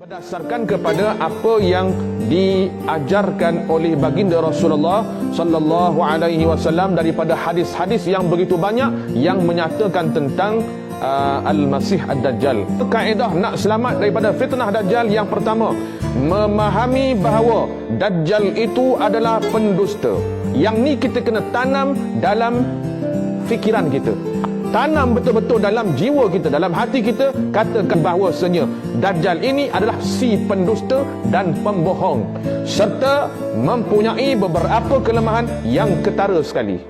Berdasarkan kepada apa yang diajarkan oleh baginda Rasulullah sallallahu alaihi wasallam daripada hadis-hadis yang begitu banyak yang menyatakan tentang Al-Masih Ad-Dajjal. Kaedah nak selamat daripada fitnah Dajjal, yang pertama, memahami bahawa Dajjal itu adalah pendusta. Yang ni kita kena tanam dalam fikiran kita. Tanam betul-betul dalam jiwa kita, dalam hati kita, katakan bahawasanya Dajjal ini adalah si pendusta dan pembohong, serta mempunyai beberapa kelemahan yang ketara sekali.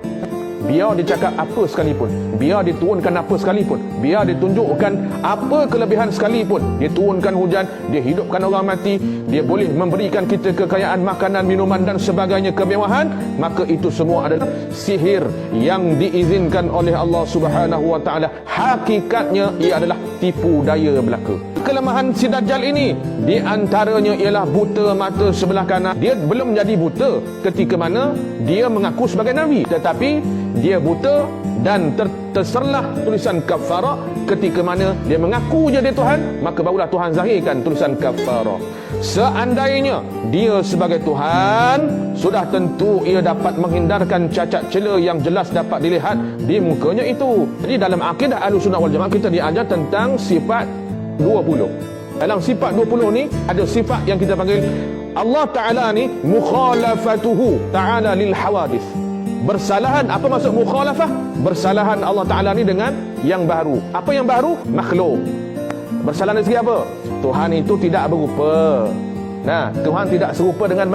Biar dia cakap apa sekalipun, biar dia turunkan apa sekalipun, biar dia tunjukkan apa kelebihan sekalipun, dia turunkan hujan, dia hidupkan orang mati, dia boleh memberikan kita kekayaan makanan, minuman dan sebagainya, kemewahan, maka itu semua adalah sihir yang diizinkan oleh Allah Subhanahu wa taala. Hakikatnya ia adalah tipu daya belaka. Kelemahan si Dajjal ini di antaranya ialah buta mata sebelah kanan. Dia belum jadi buta ketika mana dia mengaku sebagai nabi, tetapi dia buta dan terserlah tulisan kafarah ketika mana dia mengaku je dia Tuhan, maka barulah Tuhan zahirkan tulisan kafarah. Seandainya dia sebagai Tuhan, sudah tentu ia dapat menghindarkan cacat cela yang jelas dapat dilihat di mukanya itu. Jadi dalam akidah Ahlussunnah wal Jamaah kita diajar tentang sifat 20. Dalam sifat 20 ni ada sifat yang kita panggil Allah Ta'ala ni mukhalafatuhu ta'ala lil hawadith. Bersalahan. Apa maksud mukhalafah? Bersalahan Allah Ta'ala ni dengan yang baru. Apa yang baru? Makhluk. Bersalahan dari segi apa? Tuhan itu tidak berupa. Nah, Tuhan tidak serupa dengan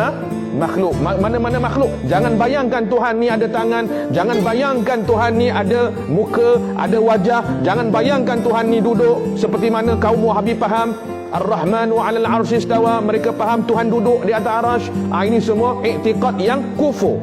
makhluk. Mana-mana makhluk. Jangan bayangkan Tuhan ni ada tangan. Jangan bayangkan Tuhan ni ada muka, ada wajah. Jangan bayangkan Tuhan ni duduk seperti mana kaum Wahabi faham. Ar-Rahmanu 'alal 'arsy istawa. Mereka faham Tuhan duduk di atas arasy. Ini semua iktikad yang kufur.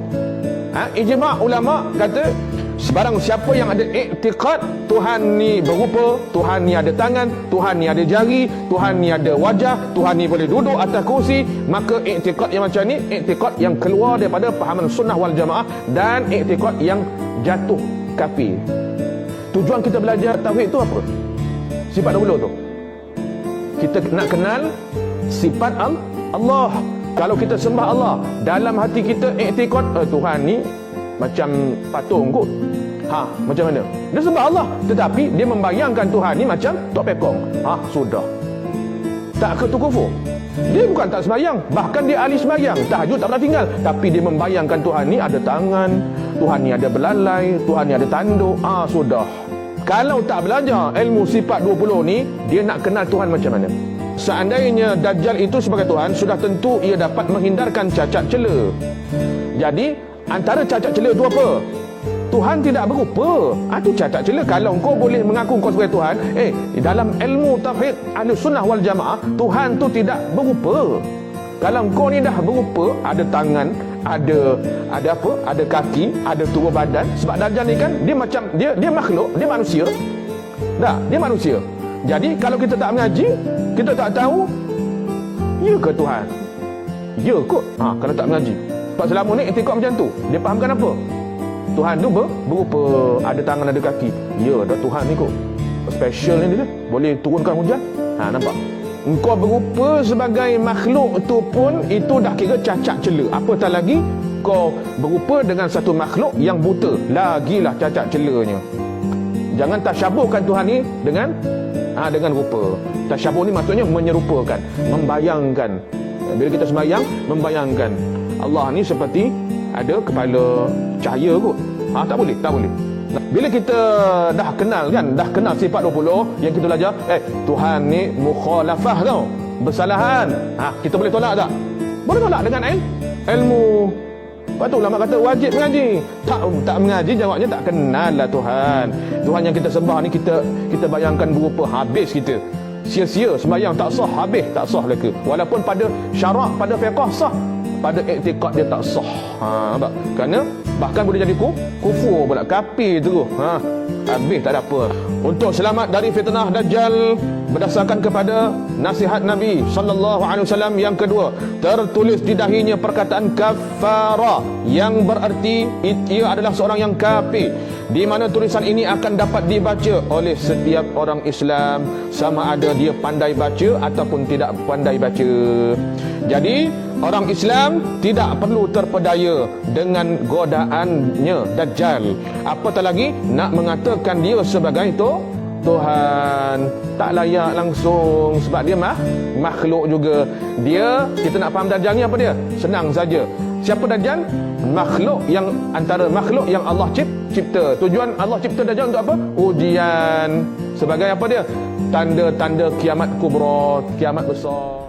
Ijma' ulama kata sebarang siapa yang ada iktikad Tuhan ni berupa, Tuhan ni ada tangan, Tuhan ni ada jari, Tuhan ni ada wajah, Tuhan ni boleh duduk atas kursi, maka iktikad yang macam ni iktikad yang keluar daripada pahaman sunnah wal jamaah dan iktikad yang jatuh kafir. Tujuan kita belajar tauhid tu apa? Sifat 20 tu. Kita nak kenal sifat Allah. Kalau kita sembah Allah, dalam hati kita iktikad Tuhan ni macam patung kot. Macam mana? Dia sembah Allah, tetapi dia membayangkan Tuhan ni macam tok pekong. Sudah. Tak ke tu kufur? Dia bukan tak sembahyang, bahkan dia ahli sembahyang, tahajud tak pernah tinggal, tapi dia membayangkan Tuhan ni ada tangan, Tuhan ni ada belalai, Tuhan ni ada tanduk. Sudah. Kalau tak belajar ilmu sifat 20 ni, dia nak kenal Tuhan macam mana? Seandainya Dajjal itu sebagai Tuhan, sudah tentu ia dapat menghindarkan cacat cela. Jadi antara cacat cela itu apa? Tuhan tidak berupa. Itu cacat cela. Kalau kau boleh mengaku kau sebagai Tuhan, dalam ilmu tauhid Ahlussunnah wal Jamaah, Tuhan tu tidak berupa. Kalau kau ni dah berupa, ada tangan, ada apa? Ada kaki, ada tubuh badan. Sebab Dajjal ni kan dia macam dia makhluk, dia manusia. Dia manusia. Jadi kalau kita tak mengaji, kita tak tahu ya ke Tuhan? Ya kot. Kalau tak mengaji. Sebab selama ni etikad macam tu. Dia fahamkan apa? Tuhan tu berupa, ada tangan, ada kaki. Ya, dah Tuhan ni kot. Special ni dia. Boleh turunkan hujan. Nampak? Engkau berupa sebagai makhluk tu pun, itu dah kira cacat cela. Apatah lagi kau berupa dengan satu makhluk yang buta. Lagilah cacat celanya. Jangan tasyabuhkan Tuhan ni dengan rupa. Tasyabuh ni maksudnya menyerupakan, membayangkan. Bila kita sembahyang, membayangkan Allah ni seperti ada kepala cahaya kot. Tak boleh. Bila kita dah kenal kan, dah kenal sifat 20 yang kita belajar, Tuhan ni mukhalafah tau, bersalahan. Kita boleh tolak tak? Boleh tolak dengan ilmu. Lepas tu ulama kata wajib mengaji. Tak mengaji, jawabnya tak kenal lah Tuhan. Tuhan yang kita sembah ni kita bayangkan berupa, habis kita. Sia-sia sembahyang tak sah, habis tak sah leka. Walaupun pada syarak, pada fiqh sah, pada iktikad dia tak sah. Nampak? Kerana bahkan boleh jadi kufur pula, kafir terus. Habis tak ada apa. Untuk selamat dari fitnah Dajjal, berdasarkan kepada nasihat Nabi sallallahu alaihi wasallam yang kedua, tertulis di dahinya perkataan kafara, yang berarti ia adalah seorang yang kafir. di mana tulisan ini akan dapat dibaca oleh setiap orang Islam, sama ada dia pandai baca ataupun tidak pandai baca. Jadi orang Islam tidak perlu terpedaya dengan godaannya Dajjal, apatah lagi nak mengatakan dia sebagai Tuhan. Tak layak langsung, sebab dia makhluk juga. Dia, kita nak faham Dajjal ni apa dia? Senang saja. Siapa Dajjal? Makhluk yang, antara makhluk yang Allah cipta. Tujuan Allah cipta Dajjal untuk apa? Ujian. Sebagai apa dia? Tanda-tanda kiamat kubra, kiamat besar.